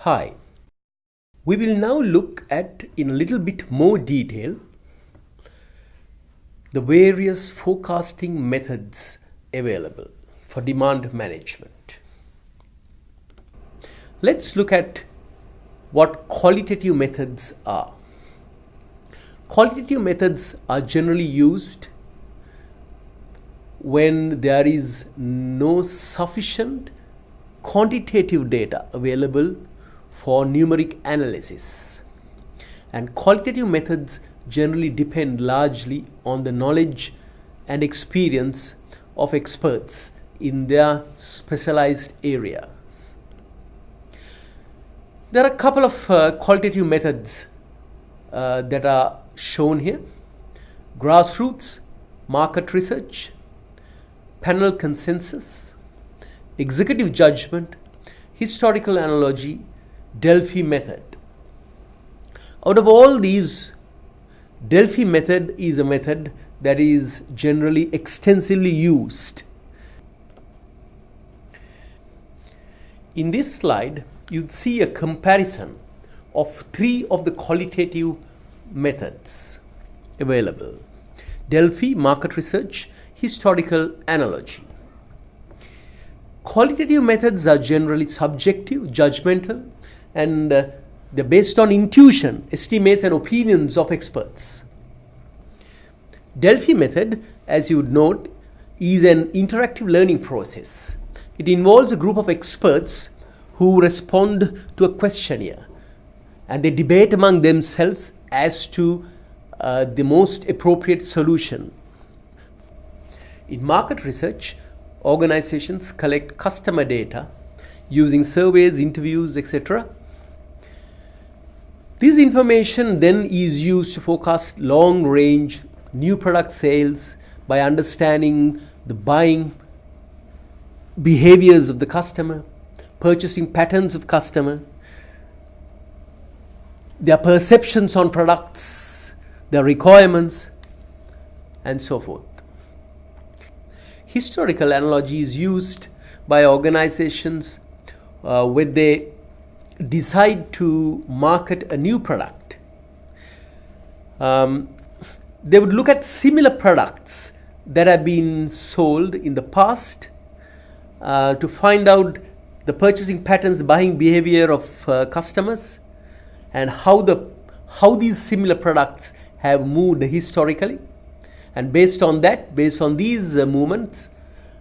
Hi, we will now look at in a little bit more detail the various forecasting methods available for demand management. Let's look at what qualitative methods are. Qualitative methods are generally used when there is no sufficient quantitative data available for numeric analysis. And qualitative methods generally depend largely on the knowledge and experience of experts in their specialized areas. There are a couple of qualitative methods that are shown here: grassroots, market research, panel consensus, executive judgment, historical analogy, Delphi method. Out of all these, Delphi method is a method that is generally extensively used. In this slide, you'll see a comparison of three of the qualitative methods available: Delphi, market research, historical analogy. Qualitative methods are generally subjective, judgmental, and they're based on intuition, estimates, and opinions of experts. Delphi method, as you would note, is an interactive learning process. It involves a group of experts who respond to a questionnaire and they debate among themselves as to the most appropriate solution. In market research, organizations collect customer data using surveys, interviews, etc. This information then is used to forecast long-range new product sales by understanding the buying behaviors of the customer, purchasing patterns of customer, their perceptions on products, their requirements, and so forth. Historical analogy is used by organizations when they decide to market a new product. They would look at similar products that have been sold in the past to find out the purchasing patterns, the buying behavior of customers, and how these similar products have moved historically. And based on these movements,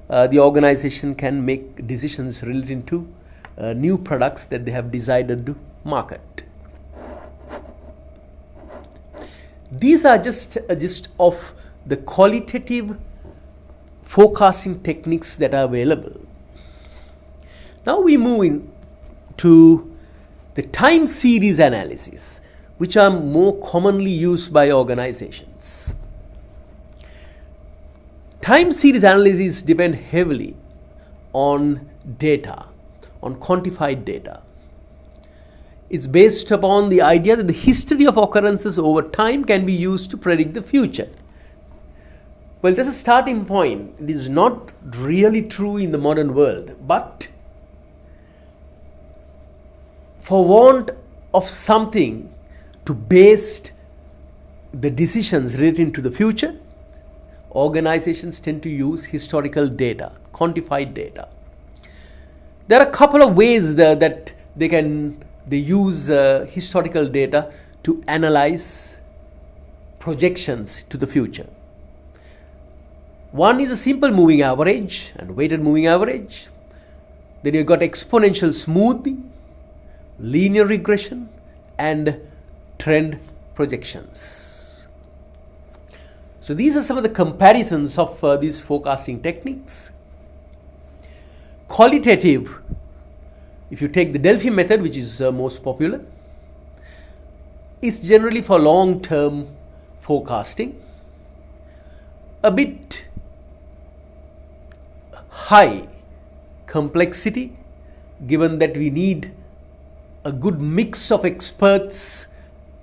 the organization can make decisions relating to new products that they have decided to market. These are just a gist of the qualitative forecasting techniques that are available. Now we move in to the time series analysis, which are more commonly used by organizations. Time series analysis depend heavily on data, on quantified data. It's based upon the idea that the history of occurrences over time can be used to predict the future. Well, that's a starting point. It is not really true in the modern world, but for want of something to base the decisions relating to the future, organizations tend to use historical data, quantified data. There are a couple of ways that they use historical data to analyze projections to the future. One is a simple moving average and weighted moving average. Then you've got exponential smoothing, linear regression, and trend projections. So these are some of the comparisons of these forecasting techniques. Qualitative, if you take the Delphi method, which is most popular, is generally for long-term forecasting. A bit high complexity, given that we need a good mix of experts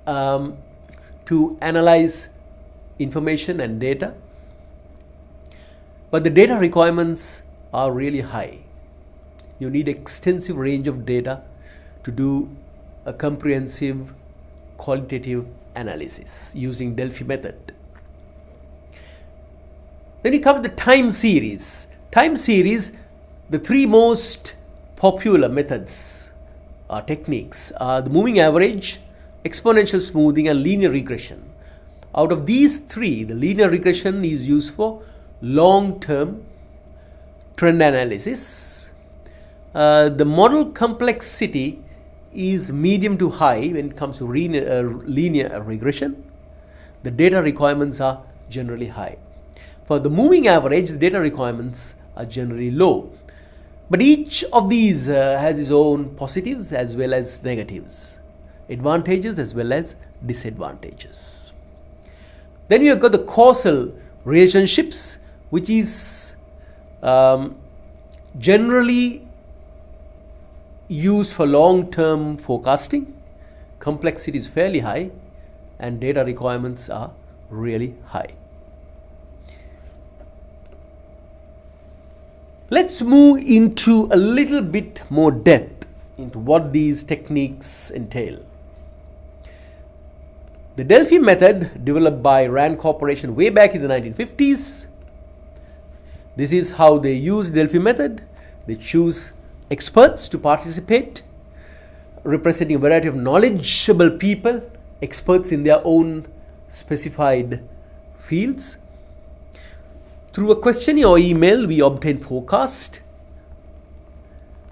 to analyze information and data. But the data requirements are really high. You need extensive range of data to do a comprehensive qualitative analysis using Delphi method. Then we come to the time series. Time series, the three most popular methods or techniques are the moving average, exponential smoothing, and linear regression. Out of these three, the linear regression is used for long-term trend analysis. The model complexity is medium to high when it comes to linear regression. The data requirements are generally high. For the moving average, the data requirements are generally low. But each of these has its own positives as well as negatives, advantages as well as disadvantages. Then we have got the causal relationships, which is generally used for long-term forecasting. Complexity is fairly high and data requirements are really high. Let's move into a little bit more depth into what these techniques entail. The Delphi method, developed by Rand Corporation way back in the 1950s. This is how they use Delphi method. They choose experts to participate, representing a variety of knowledgeable people, experts in their own specified fields. Through a questionnaire or email, we obtain forecast,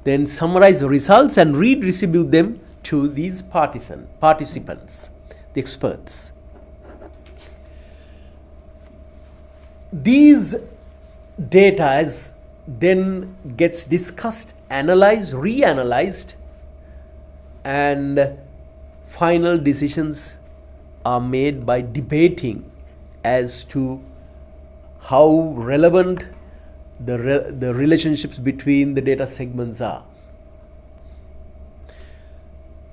then summarize the results and redistribute them to these participants, the experts. These data then gets discussed, analyzed, reanalyzed, and final decisions are made by debating as to how relevant the relationships between the data segments are.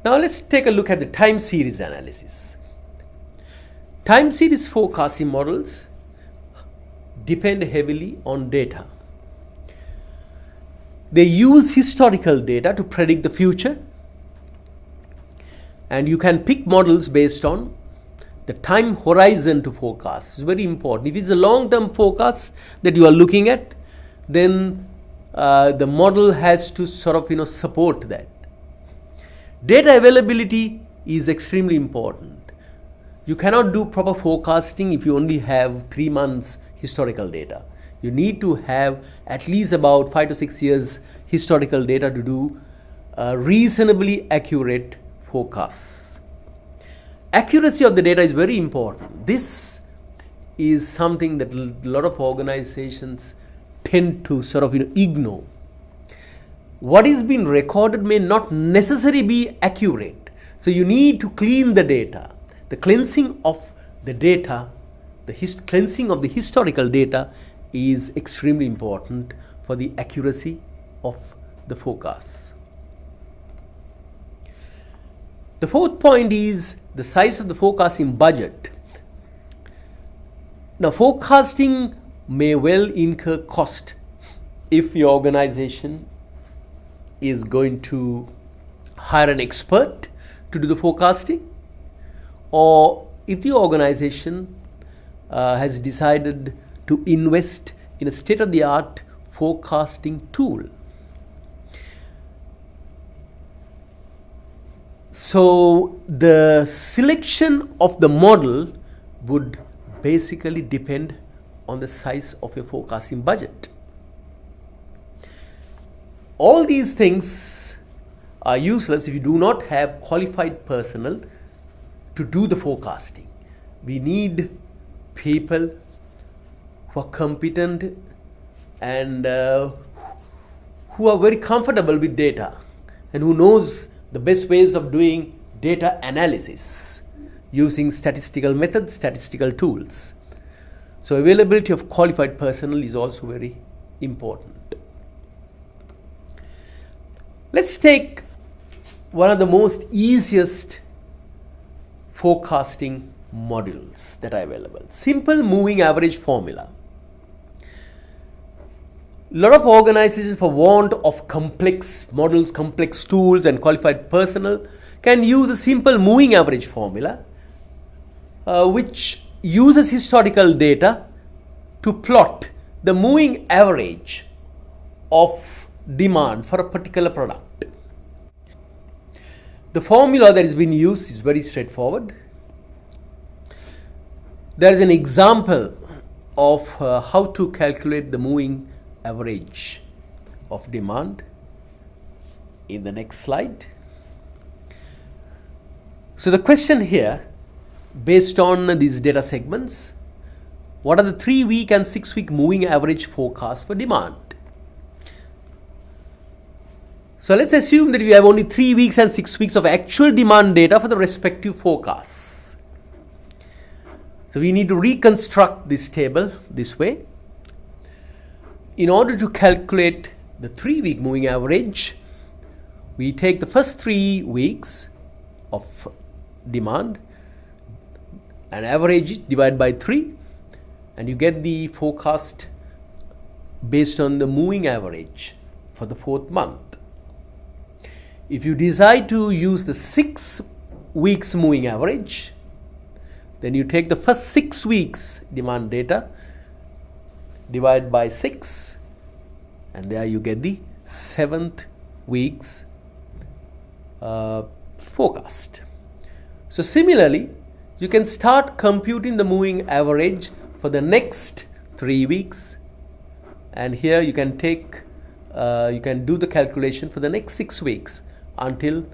Now let's take a look at the time series analysis. Time series forecasting models depend heavily on data. They use historical data to predict the future, and you can pick models based on the time horizon to forecast. It's very important. If it's a long-term forecast that you are looking at, then the model has to sort of support that. Data availability is extremely important. You cannot do proper forecasting if you only have 3 months historical data. You need to have at least about 5 to 6 years historical data to do reasonably accurate forecasts. Accuracy of the data is very important. This is something that a lot of organizations tend to sort of ignore. What is being recorded may not necessarily be accurate. So you need to clean the data. The cleansing of the data, cleansing of the historical data is extremely important for the accuracy of the forecasts. The fourth point is the size of the forecasting budget. Now, forecasting may well incur cost if your organization is going to hire an expert to do the forecasting, or if the organization has decided to invest in a state-of-the-art forecasting tool. So the selection of the model would basically depend on the size of your forecasting budget. All these things are useless if you do not have qualified personnel to do the forecasting. We need people who are competent and who are very comfortable with data and who knows the best ways of doing data analysis using statistical methods, statistical tools. So availability of qualified personnel is also very important. Let's take one of the most easiest forecasting modules that are available. Simple moving average formula. lot of organizations, for want of complex models, complex tools and qualified personnel, can use a simple moving average formula which uses historical data to plot the moving average of demand for a particular product. The formula that is being used is very straightforward. There is an example of how to calculate the moving average of demand in the next slide. So the question here, based on these data segments, what are the 3-week and 6-week moving average forecasts for demand? So let's assume that we have only 3 weeks and 6 weeks of actual demand data for the respective forecasts. So we need to reconstruct this table this way. In order to calculate the 3-week moving average, we take the first 3 weeks of demand and average it, divide by 3, and you get the forecast based on the moving average for the 4th month. If you decide to use the 6 weeks moving average, then you take the first 6 weeks demand data, divide by 6, and there you get the 7th week's forecast. So similarly, you can start computing the moving average for the next 3 weeks, and here you can take you can do the calculation for the next 6 weeks until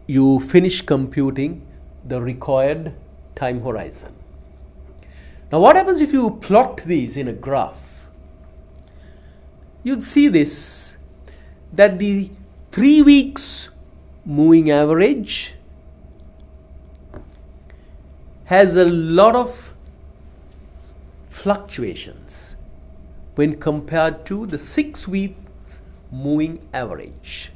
you finish computing the required time horizon. Now what happens if you plot these in a graph? You'd see this, that the 3 weeks moving average has a lot of fluctuations when compared to the 6 weeks moving average.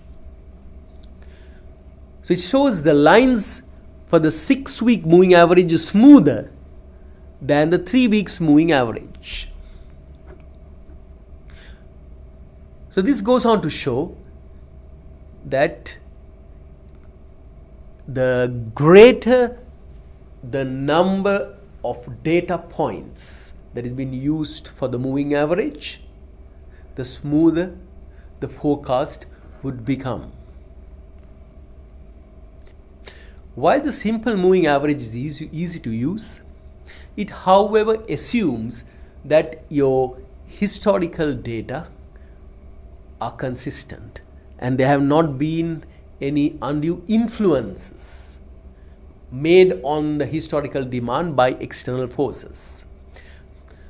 So it shows the lines for the 6-week moving average is smoother than the 3 weeks moving average. So this goes on to show that the greater the number of data points that is being used for the moving average, the smoother the forecast would become. While the simple moving average is easy to use, it however assumes that your historical data are consistent and there have not been any undue influences made on the historical demand by external forces.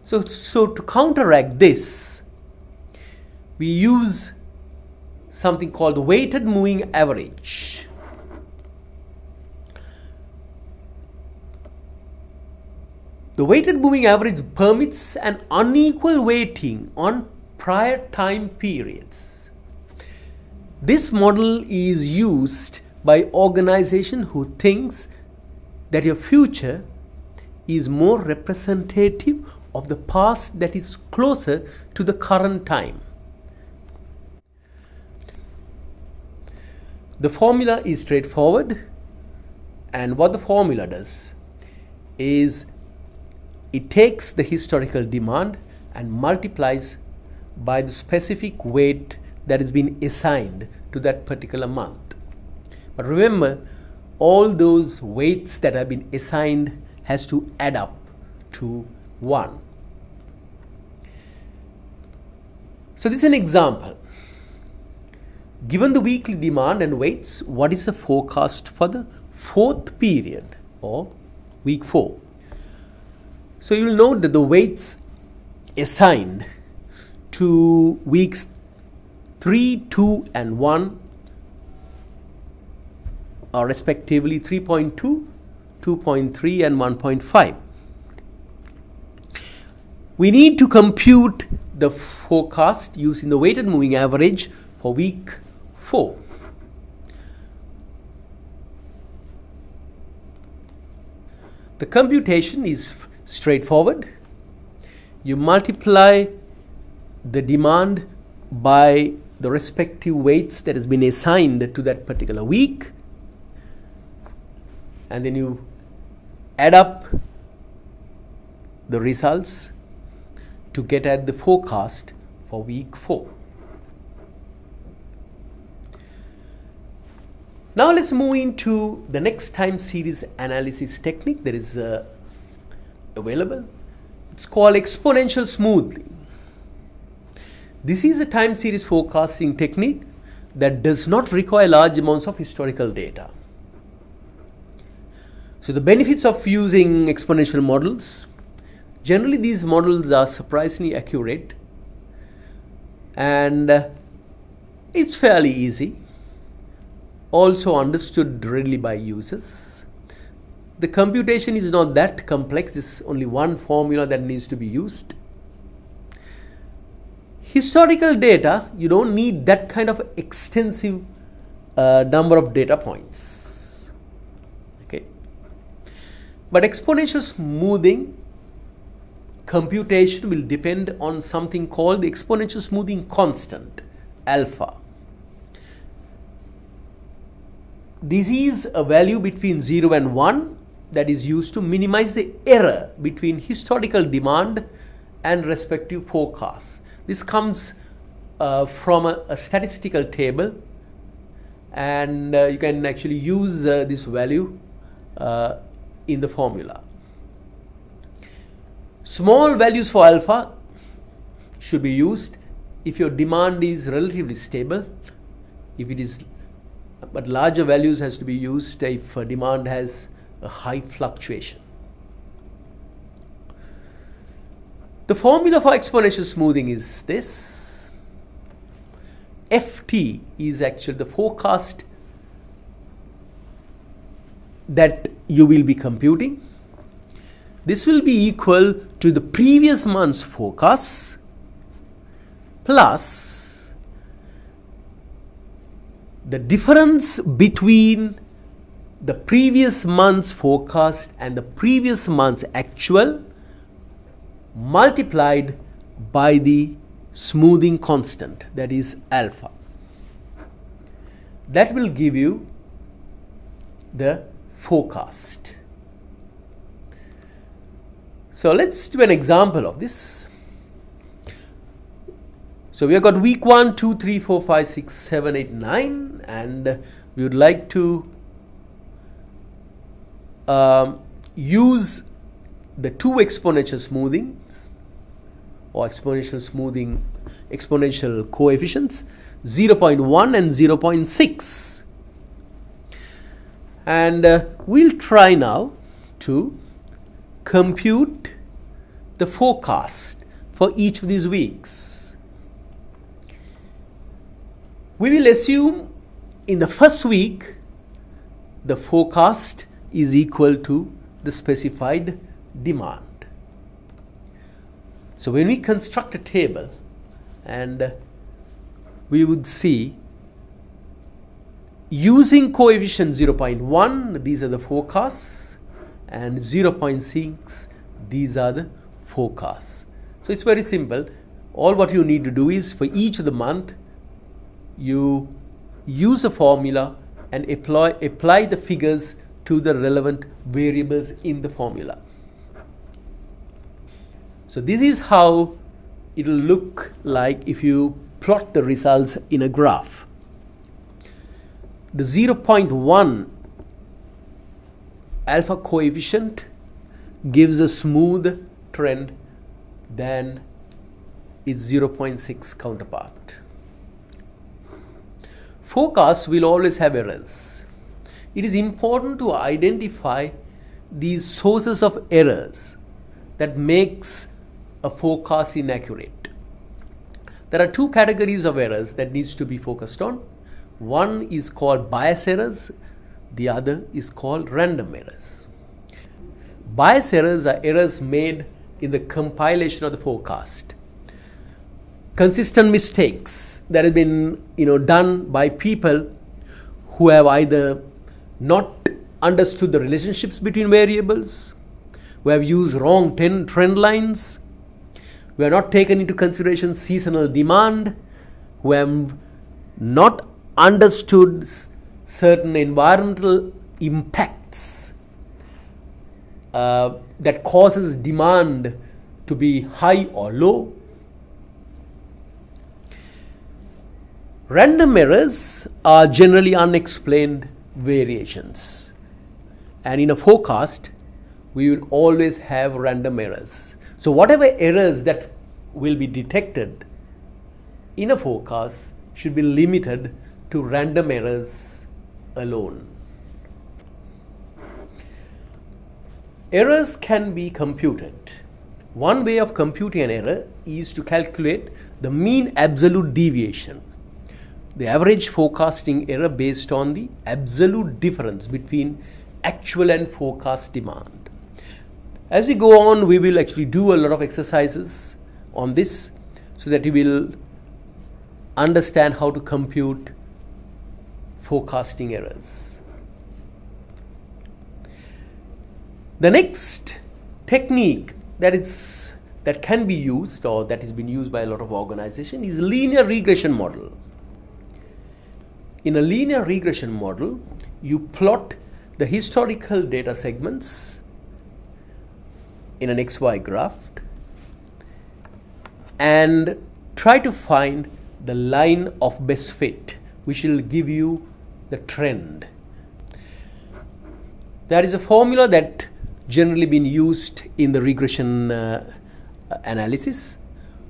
So to counteract this, we use something called weighted moving average. The weighted moving average permits an unequal weighting on prior time periods. This model is used by organizations who thinks that your future is more representative of the past that is closer to the current time. The formula is straightforward, and what the formula does is it takes the historical demand and multiplies by the specific weight that has been assigned to that particular month. But remember, all those weights that have been assigned has to add up to 1. So this is an example. Given the weekly demand and weights, what is the forecast for the 4th period or week 4? So you will note that the weights assigned to weeks 3, 2 and 1 are respectively 3.2, 2.3 and 1.5. We need to compute the forecast using the weighted moving average for week 4. The computation is straightforward. You multiply the demand by the respective weights that has been assigned to that particular week, and then you add up the results to get at the forecast for week 4. Now let's move into the next time series analysis technique that is available. It's called exponential smoothing. This is a time series forecasting technique that does not require large amounts of historical data. So the benefits of using exponential models: generally these models are surprisingly accurate, and it's fairly easy, also understood readily by users. The computation is not that complex, it's only one formula that needs to be used. Historical data, you don't need that kind of extensive number of data points. Okay. But exponential smoothing computation will depend on something called the exponential smoothing constant, alpha. This is a value between 0 and 1 that is used to minimize the error between historical demand and respective forecasts. This comes from a statistical table, and you can actually use this value in the formula. Small values for alpha should be used if your demand is relatively stable. But larger values has to be used if demand has a high fluctuation. The formula for exponential smoothing is this. Ft is actually the forecast that you will be computing. This will be equal to the previous month's forecast plus the difference between the previous month's forecast and the previous month's actual multiplied by the smoothing constant, that is alpha. That will give you the forecast. So let's do an example of this. So we have got week 1, 2, 3, 4, 5, 6, 7, 8, 9, and we would like to use the two exponential smoothings or exponential coefficients, 0.1 and 0.6. And we'll try now to compute the forecast for each of these weeks. We will assume in the first week the forecast is equal to the specified demand. So when we construct a table, and we would see using coefficient 0.1, these are the forecasts, and 0.6, these are the forecasts. So it's very simple. All what you need to do is for each of the month, you use a formula and apply the figures to the relevant variables in the formula. So this is how it will look like if you plot the results in a graph. The 0.1 alpha coefficient gives a smooth trend than its 0.6 counterpart. Forecasts will always have errors. It is important to identify these sources of errors that makes a forecast inaccurate. There are two categories of errors that needs to be focused on. One is called bias errors, the other is called random errors. Bias errors are errors made in the compilation of the forecast. Consistent mistakes that have been done by people who have either not understood the relationships between variables, who have used wrong trend lines, who have not taken into consideration seasonal demand, who have not understood certain environmental impacts that causes demand to be high or low. Random errors are generally unexplained variations, and in a forecast we will always have random errors. So whatever errors that will be detected in a forecast should be limited to random errors alone. Errors can be computed. One way of computing an error is to calculate the mean absolute deviation, the average forecasting error based on the absolute difference between actual and forecast demand. As we go on, we will actually do a lot of exercises on this so that you will understand how to compute forecasting errors. The next technique that can be used, or that has been used by a lot of organizations, is linear regression model. In a linear regression model, you plot the historical data segments in an XY graph and try to find the line of best fit, which will give you the trend. There is a formula that generally been used in the regression analysis,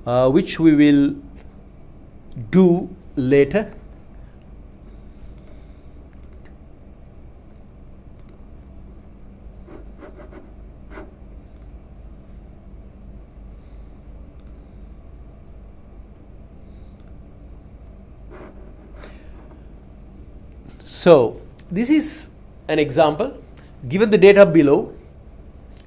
which we will do later. So this is an example. Given the data below,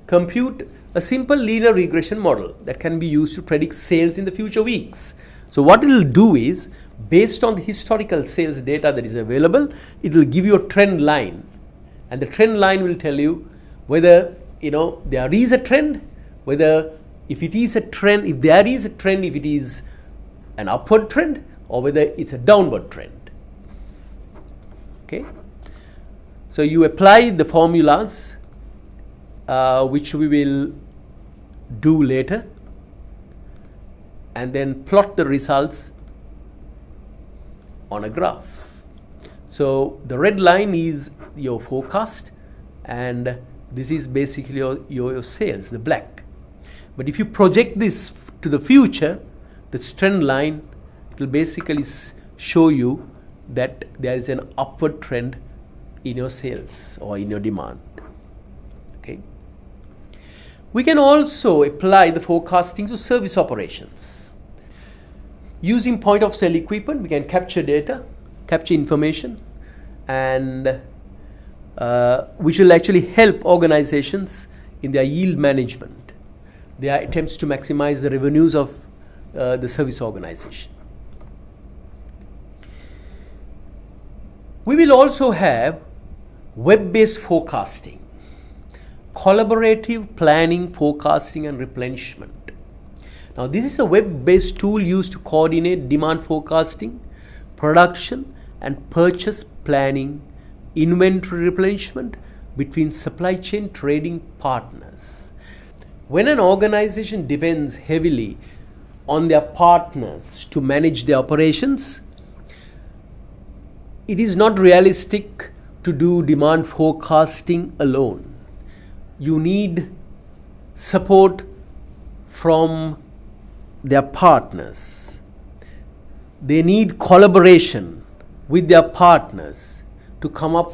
compute a simple linear regression model that can be used to predict sales in the future weeks. So what it will do is, based on the historical sales data that is available, it will give you a trend line, and the trend line will tell you whether there is a trend, whether if it is a trend, if there is a trend, if it is an upward trend, or whether it's a downward trend. Okay, so you apply the formulas, which we will do later, and then plot the results on a graph. So the red line is your forecast, and this is basically your sales, the black. But if you project this to the future, the trend line, it will basically show you that there is an upward trend in your sales or in your demand. Okay. We can also apply the forecasting to service operations. Using point of sale equipment, we can capture data, capture information, and which will actually help organizations in their yield management, their attempts to maximize the revenues of the service organization. We will also have web-based forecasting, collaborative planning, forecasting, and replenishment. Now, this is a web-based tool used to coordinate demand forecasting, production, and purchase planning, inventory replenishment between supply chain trading partners. When an organization depends heavily on their partners to manage their operations, it is not realistic to do demand forecasting alone. You need support from their partners. They need collaboration with their partners to come up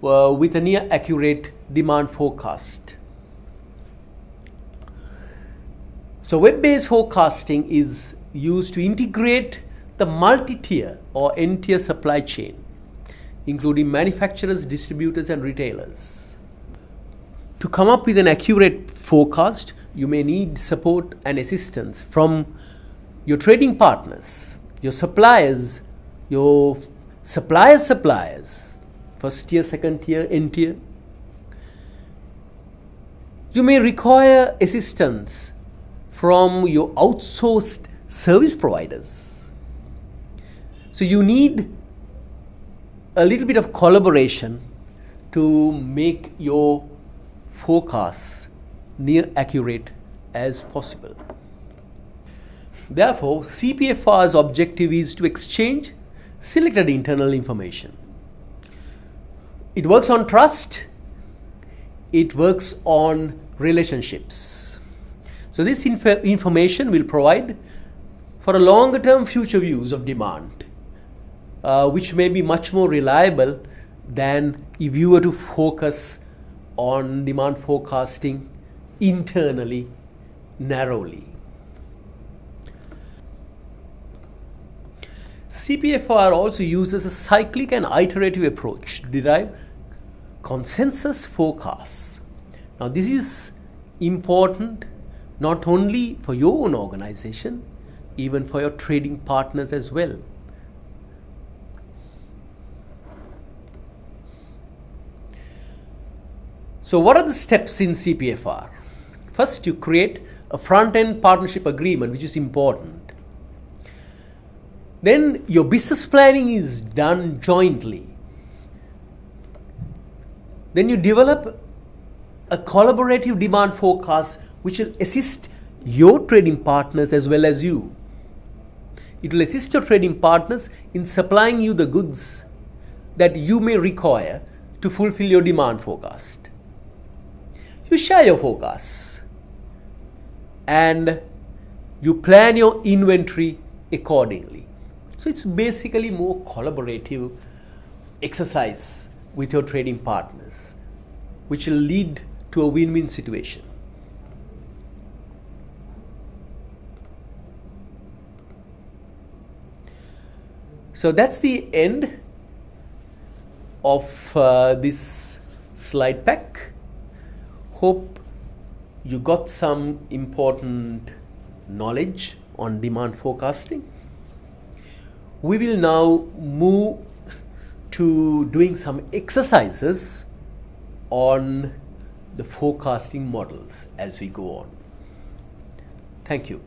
with a near accurate demand forecast. So web-based forecasting is used to integrate the multi-tier or n-tier supply chain, including manufacturers, distributors, and retailers. To come up with an accurate forecast, you may need support and assistance from your trading partners, your suppliers, suppliers, first tier, second tier, n-tier. You may require assistance from your outsourced service providers. So you need a little bit of collaboration to make your forecasts near accurate as possible. Therefore, CPFR's objective is to exchange selected internal information. It works on trust. It works on relationships. So this information will provide for a longer term future views of demand, which may be much more reliable than if you were to focus on demand forecasting internally, narrowly. CPFR also uses a cyclic and iterative approach to derive consensus forecasts. Now, this is important not only for your own organization, even for your trading partners as well. So what are the steps in CPFR? First, you create a front-end partnership agreement, which is important. Then your business planning is done jointly. Then you develop a collaborative demand forecast which will assist your trading partners as well as you. It will assist your trading partners in supplying you the goods that you may require to fulfill your demand forecast. You share your forecasts and you plan your inventory accordingly. So it's basically more collaborative exercise with your trading partners, which will lead to a win-win situation. So that's the end of this slide pack. Hope you got some important knowledge on demand forecasting. We will now move to doing some exercises on the forecasting models as we go on. Thank you.